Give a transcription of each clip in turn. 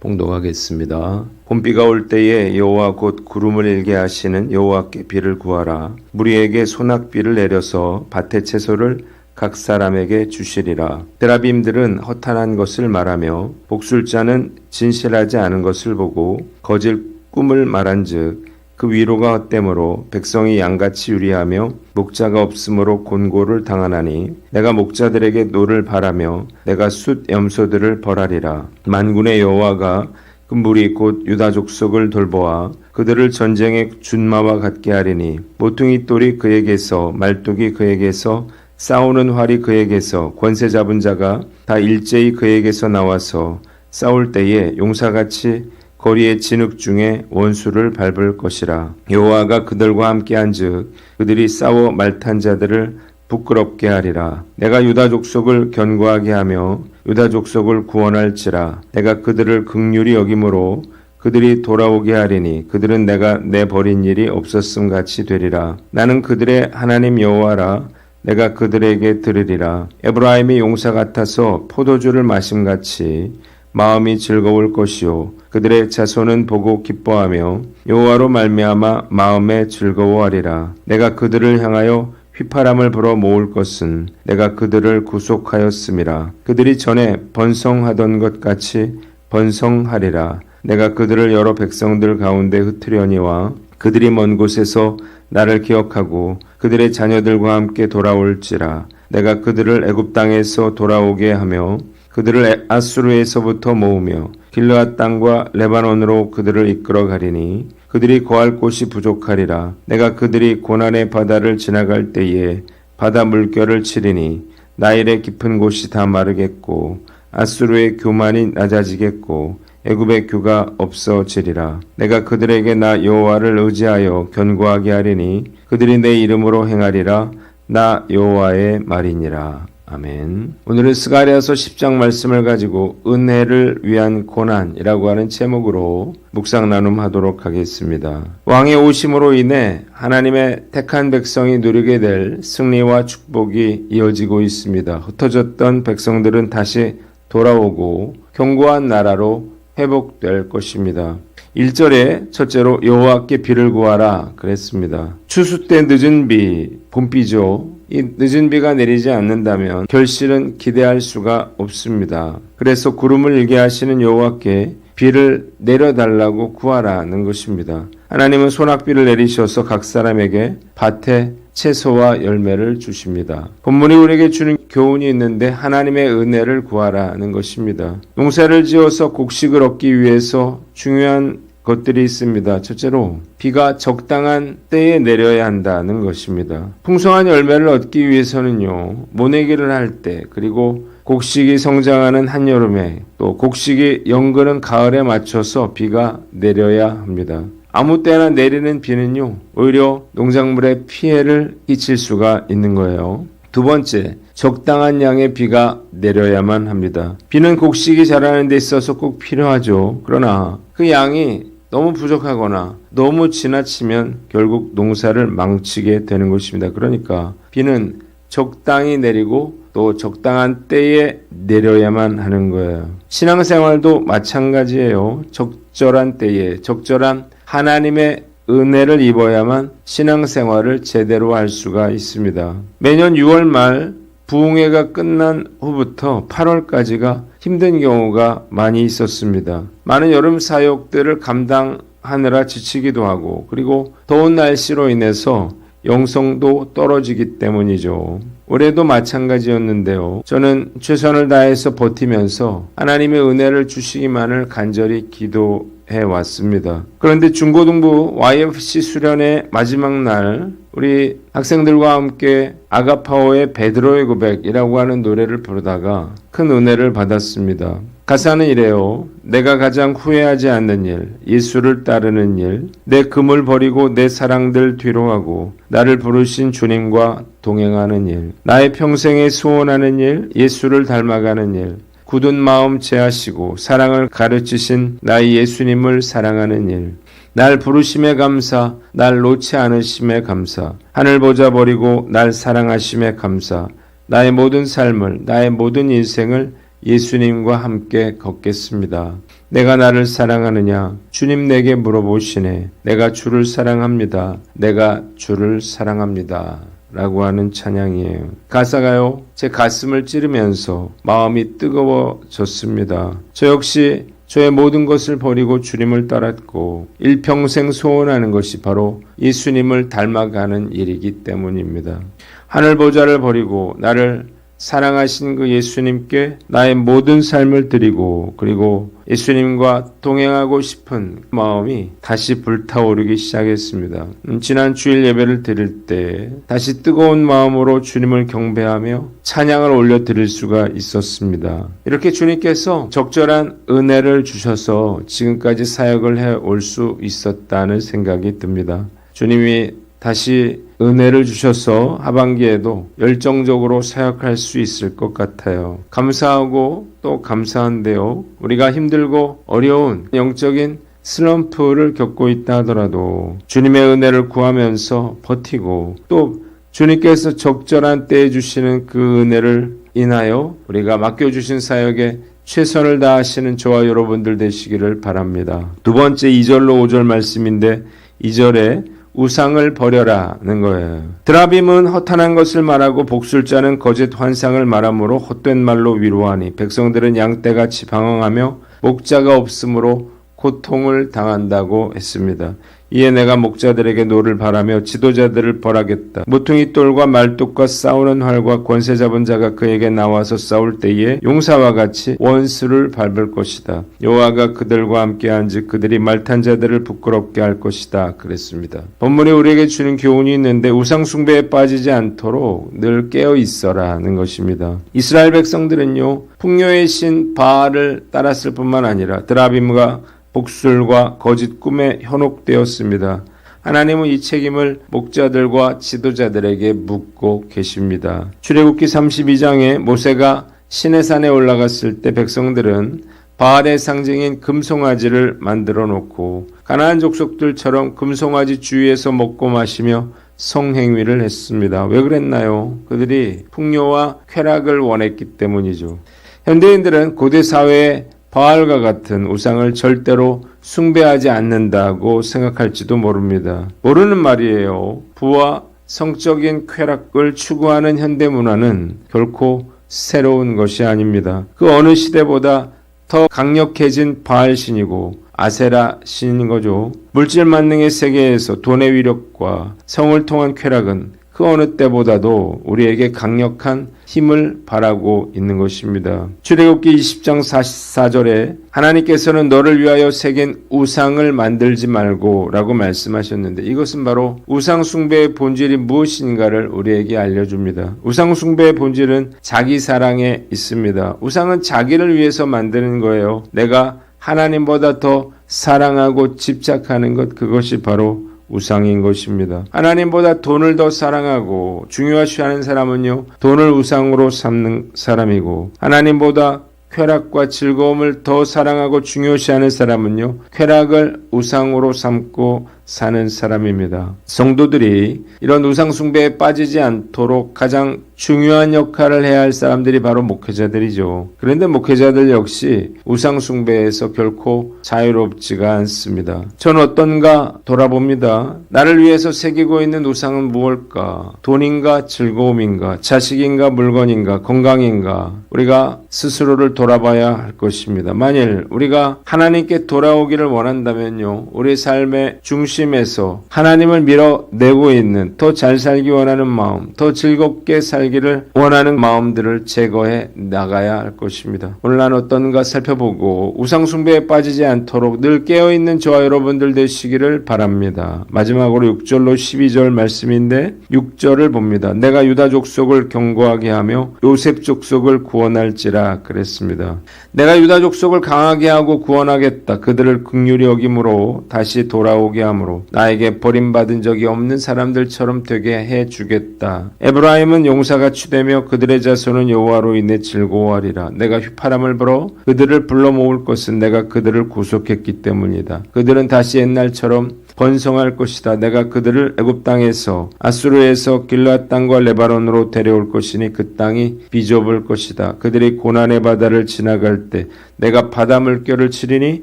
봉독하겠습니다. 봄비가 올 때에 여호와 곧 구름을 일게 하시는 여호와께 비를 구하라. 무리에게 소낙비를 내려서 밭의 채소를 각 사람에게 주시리라. 데라빔들은 허탄한 것을 말하며 복술자는 진실하지 않은 것을 보고 거짓 꿈을 말한즉 그 위로가 헛됨으로 백성이 양같이 유리하며 목자가 없으므로 곤고를 당하나니 내가 목자들에게 노를 바라며 내가 숫 염소들을 벌하리라. 만군의 여호와가 그 무리 곧 유다 족속을 돌보아 그들을 전쟁의 준마와 같게 하리니 모퉁이 돌이 그에게서 말뚝이 그에게서 싸우는 활이 그에게서 권세 잡은 자가 다 일제히 그에게서 나와서 싸울 때에 용사같이 거리의 진흙 중에 원수를 밟을 것이라. 여호와가 그들과 함께한즉 그들이 싸워 말탄 자들을 부끄럽게 하리라. 내가 유다 족속을 견고하게 하며 유다 족속을 구원할지라. 내가 그들을 긍휼히 여김으로 그들이 돌아오게 하리니 그들은 내가 내버린 일이 없었음 같이 되리라. 나는 그들의 하나님 여호와라. 내가 그들에게 들으리라. 에브라임이 용사 같아서 포도주를 마심같이 마음이 즐거울 것이요 그들의 자손은 보고 기뻐하며 여호와로 말미암아 마음에 즐거워하리라. 내가 그들을 향하여 휘파람을 불어 모을 것은 내가 그들을 구속하였음이라. 그들이 전에 번성하던 것 같이 번성하리라. 내가 그들을 여러 백성들 가운데 흩으려니와 그들이 먼 곳에서 나를 기억하고 그들의 자녀들과 함께 돌아올지라. 내가 그들을 애굽 땅에서 돌아오게 하며 그들을 아수르에서부터 모으며 길르앗 땅과 레바논으로 그들을 이끌어 가리니 그들이 거할 곳이 부족하리라. 내가 그들이 고난의 바다를 지나갈 때에 바다 물결을 치리니 나일의 깊은 곳이 다 마르겠고 아수르의 교만이 낮아지겠고 애굽의 규가 없어지리라. 내가 그들에게 나 여호와를 의지하여 견고하게 하리니 그들이 내 이름으로 행하리라. 나 여호와의 말이니라. 아멘. 오늘은 스가랴서 10장 말씀을 가지고 은혜를 위한 고난이라고 하는 제목으로 묵상 나눔하도록 하겠습니다. 왕의 오심으로 인해 하나님의 택한 백성이 누리게 될 승리와 축복이 이어지고 있습니다. 흩어졌던 백성들은 다시 돌아오고 견고한 나라로 회복될 것입니다. 1절에 첫째로 여호와께 비를 구하라 그랬습니다. 추수 때 늦은 비, 봄비죠. 이 늦은 비가 내리지 않는다면 결실은 기대할 수가 없습니다. 그래서 구름을 일게 하시는 여호와께 비를 내려달라고 구하라는 것입니다. 하나님은 소낙비를 내리셔서 각 사람에게 밭에 채소와 열매를 주십니다. 본문이 우리에게 주는 교훈이 있는데 하나님의 은혜를 구하라는 것입니다. 농사를 지어서 곡식을 얻기 위해서 중요한 것들이 있습니다. 첫째로 비가 적당한 때에 내려야 한다는 것입니다. 풍성한 열매를 얻기 위해서는요, 모내기를 할 때, 그리고 곡식이 성장하는 한여름에, 또 곡식이 연그는 가을에 맞춰서 비가 내려야 합니다. 아무 때나 내리는 비는요, 오히려 농작물에 피해를 끼칠 수가 있는 거예요. 두 번째, 적당한 양의 비가 내려야만 합니다. 비는 곡식이 자라는 데 있어서 꼭 필요하죠. 그러나 그 양이 너무 부족하거나 너무 지나치면 결국 농사를 망치게 되는 것입니다. 그러니까 비는 적당히 내리고 또 적당한 때에 내려야만 하는 거예요. 신앙생활도 마찬가지예요. 적절한 때에 적절한 하나님의 은혜를 입어야만 신앙생활을 제대로 할 수가 있습니다. 매년 6월 말 부흥회가 끝난 후부터 8월까지가 힘든 경우가 많이 있었습니다. 많은 여름 사역들을 감당하느라 지치기도 하고 그리고 더운 날씨로 인해서 영성도 떨어지기 때문이죠. 올해도 마찬가지였는데요. 저는 최선을 다해서 버티면서 하나님의 은혜를 주시기만을 간절히 기도해 왔습니다. 그런데 중고등부 YFC 수련의 마지막 날 우리 학생들과 함께 아가파오의 베드로의 고백이라고 하는 노래를 부르다가 큰 은혜를 받았습니다. 가사는 이래요. 내가 가장 후회하지 않는 일, 예수를 따르는 일, 내 금을 버리고 내 사랑들 뒤로 하고 나를 부르신 주님과 동행하는 일, 나의 평생에 소원하는 일, 예수를 닮아가는 일, 굳은 마음 제하시고 사랑을 가르치신 나의 예수님을 사랑하는 일, 날 부르심에 감사, 날 놓지 않으심에 감사, 하늘 보자 버리고 날 사랑하심에 감사, 나의 모든 삶을, 나의 모든 인생을 예수님과 함께 걷겠습니다. 내가 나를 사랑하느냐? 주님 내게 물어보시네. 내가 주를 사랑합니다. 내가 주를 사랑합니다. 라고 하는 찬양이에요. 가사가요, 제 가슴을 찌르면서 마음이 뜨거워졌습니다. 저 역시 저의 모든 것을 버리고 주님을 따랐고 일평생 소원하는 것이 바로 예수님을 닮아가는 일이기 때문입니다. 하늘 보좌를 버리고 나를 사랑하신 그 예수님께 나의 모든 삶을 드리고 그리고 예수님과 동행하고 싶은 마음이 다시 불타오르기 시작했습니다. 지난 주일 예배를 드릴 때 다시 뜨거운 마음으로 주님을 경배하며 찬양을 올려드릴 수가 있었습니다. 이렇게 주님께서 적절한 은혜를 주셔서 지금까지 사역을 해올 수 있었다는 생각이 듭니다. 주님이 다시 은혜를 주셔서 하반기에도 열정적으로 사역할 수 있을 것 같아요. 감사하고 또 감사한데요. 우리가 힘들고 어려운 영적인 슬럼프를 겪고 있다 하더라도 주님의 은혜를 구하면서 버티고 또 주님께서 적절한 때에 주시는 그 은혜를 인하여 우리가 맡겨주신 사역에 최선을 다하시는 저와 여러분들 되시기를 바랍니다. 두 번째 2절로 5절 말씀인데 2절에 우상을 버려라는 거예요. 드라빔은 허탄한 것을 말하고 복술자는 거짓 환상을 말하므로 헛된 말로 위로하니 백성들은 양떼같이 방황하며 목자가 없으므로 고통을 당한다고 했습니다. 이에 내가 목자들에게 노를 바라며 지도자들을 벌하겠다. 모퉁이 똘과 말뚝과 싸우는 활과 권세 잡은 자가 그에게 나와서 싸울 때에 용사와 같이 원수를 밟을 것이다. 여호와가 그들과 함께 한즉 그들이 말탄 자들을 부끄럽게 할 것이다. 그랬습니다. 본문에 우리에게 주는 교훈이 있는데 우상 숭배에 빠지지 않도록 늘 깨어 있어라는 것입니다. 이스라엘 백성들은요 풍요의 신 바알을 따랐을 뿐만 아니라 드라빔과 복술과 거짓 꿈에 현혹되었습니다. 하나님은 이 책임을 목자들과 지도자들에게 묻고 계십니다. 출애굽기 32장에 모세가 시내산에 올라갔을 때 백성들은 바알의 상징인 금송아지를 만들어 놓고 가나안 족속들처럼 금송아지 주위에서 먹고 마시며 성행위를 했습니다. 왜 그랬나요? 그들이 풍요와 쾌락을 원했기 때문이죠. 현대인들은 고대 사회에 바알과 같은 우상을 절대로 숭배하지 않는다고 생각할지도 모릅니다. 모르는 말이에요. 부와 성적인 쾌락을 추구하는 현대문화는 결코 새로운 것이 아닙니다. 그 어느 시대보다 더 강력해진 바알 신이고 아세라 신인 거죠. 물질 만능의 세계에서 돈의 위력과 성을 통한 쾌락은 그 어느 때보다도 우리에게 강력한 힘을 바라고 있는 것입니다. 출애굽기 20장 44절에 하나님께서는 너를 위하여 새긴 우상을 만들지 말고 라고 말씀하셨는데 이것은 바로 우상 숭배의 본질이 무엇인가를 우리에게 알려줍니다. 우상 숭배의 본질은 자기 사랑에 있습니다. 우상은 자기를 위해서 만드는 거예요. 내가 하나님보다 더 사랑하고 집착하는 것, 그것이 바로 우상인 것입니다. 하나님보다 돈을 더 사랑하고 중요시하는 사람은요, 돈을 우상으로 삼는 사람이고, 하나님보다 쾌락과 즐거움을 더 사랑하고 중요시하는 사람은요, 쾌락을 우상으로 삼고 사는 사람입니다. 성도들이 이런 우상 숭배에 빠지지 않도록 가장 중요한 역할을 해야 할 사람들이 바로 목회자들이죠. 그런데 목회자들 역시 우상 숭배에서 결코 자유롭지가 않습니다. 전 어떤가 돌아봅니다. 나를 위해서 새기고 있는 우상은 무엇일까? 돈인가 즐거움인가? 자식인가 물건인가? 건강인가? 우리가 스스로를 돌아봐야 할 것입니다. 만일 우리가 하나님께 돌아오기를 원한다면요, 우리 삶의 중심에서 하나님을 밀어내고 있는 더 잘 살기 원하는 마음, 더 즐겁게 살기를 원하는 마음들을 제거해 나가야 할 것입니다. 오늘 난 어떤가 살펴보고 우상 숭배에 빠지지 않도록 늘 깨어있는 저와 여러분들 되시기를 바랍니다. 마지막으로 6절로 12절 말씀인데 6절을 봅니다. 내가 유다 족속을 견고하게 하며 요셉 족속을 구원할지라 그랬습니다. 내가 유다 족속을 강하게 하고 구원하겠다. 그들을 긍휼히 여김으로 다시 돌아오게 함으로 나에게 버림받은 적이 없는 사람들처럼 되게 해주겠다. 에브라임은 용사가 추되며 그들의 자손은 여호와로 인해 즐거워하리라. 내가 휘파람을 불어 그들을 불러 모을 것은 내가 그들을 구속했기 때문이다. 그들은 다시 옛날처럼 번성할 것이다. 내가 그들을 애굽 땅에서 아수르에서 길르앗 땅과 레바논으로 데려올 것이니 그 땅이 비좁을 것이다. 그들이 고난의 바다를 지나갈 때 내가 바다 물결을 치리니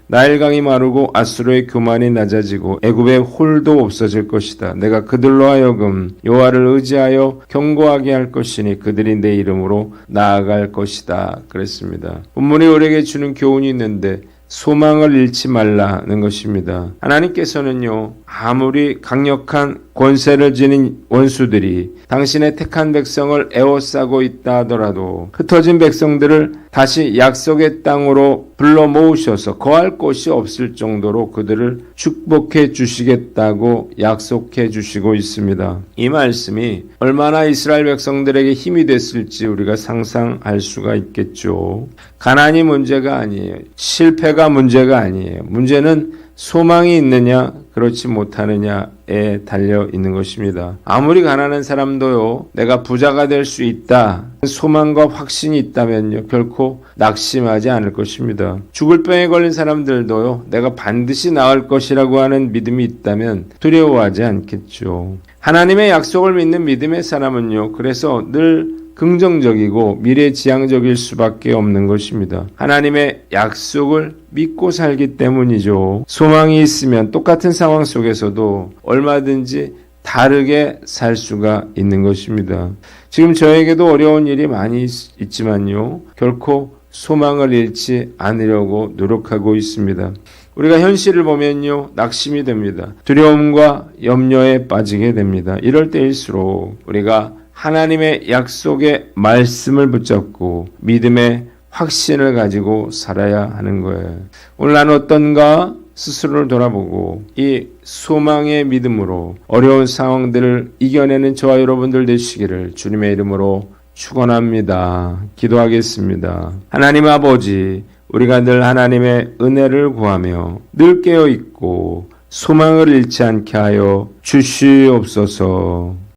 나일강이 마르고 아수르의 교만이 낮아지고 애굽의 홀도 없어질 것이다. 내가 그들로 하여금 여호와를 의지하여 견고하게 할 것이니 그들이 내 이름으로 나아갈 것이다. 그랬습니다. 본문이 우리에게 주는 교훈이 있는데 소망을 잃지 말라는 것입니다. 하나님께서는요, 아무리 강력한 권세를 지닌 원수들이 당신의 택한 백성을 에워싸고 있다 하더라도 흩어진 백성들을 다시 약속의 땅으로 불러 모으셔서 거할 곳이 없을 정도로 그들을 축복해 주시겠다고 약속해 주시고 있습니다. 이 말씀이 얼마나 이스라엘 백성들에게 힘이 됐을지 우리가 상상할 수가 있겠죠. 가난이 문제가 아니에요. 실패가 문제가 아니에요. 문제는 소망이 있느냐 그렇지 못하느냐에 달려 있는 것입니다. 아무리 가난한 사람도요, 내가 부자가 될 수 있다 소망과 확신이 있다면요, 결코 낙심하지 않을 것입니다. 죽을 병에 걸린 사람들도요, 내가 반드시 나을 것이라고 하는 믿음이 있다면 두려워하지 않겠죠. 하나님의 약속을 믿는 믿음의 사람은요, 그래서 늘 긍정적이고 미래지향적일 수밖에 없는 것입니다. 하나님의 약속을 믿고 살기 때문이죠. 소망이 있으면 똑같은 상황 속에서도 얼마든지 다르게 살 수가 있는 것입니다. 지금 저에게도 어려운 일이 많이 있지만요, 결코 소망을 잃지 않으려고 노력하고 있습니다. 우리가 현실을 보면요, 낙심이 됩니다. 두려움과 염려에 빠지게 됩니다. 이럴 때일수록 우리가 하나님의 약속의 말씀을 붙잡고 믿음의 확신을 가지고 살아야 하는 거예요. 오늘 나는 어떤가 스스로를 돌아보고 이 소망의 믿음으로 어려운 상황들을 이겨내는 저와 여러분들 되시기를 주님의 이름으로 축원합니다. 기도하겠습니다. 하나님 아버지, 우리가 늘 하나님의 은혜를 구하며 늘 깨어 있고 소망을 잃지 않게 하여 주시옵소서.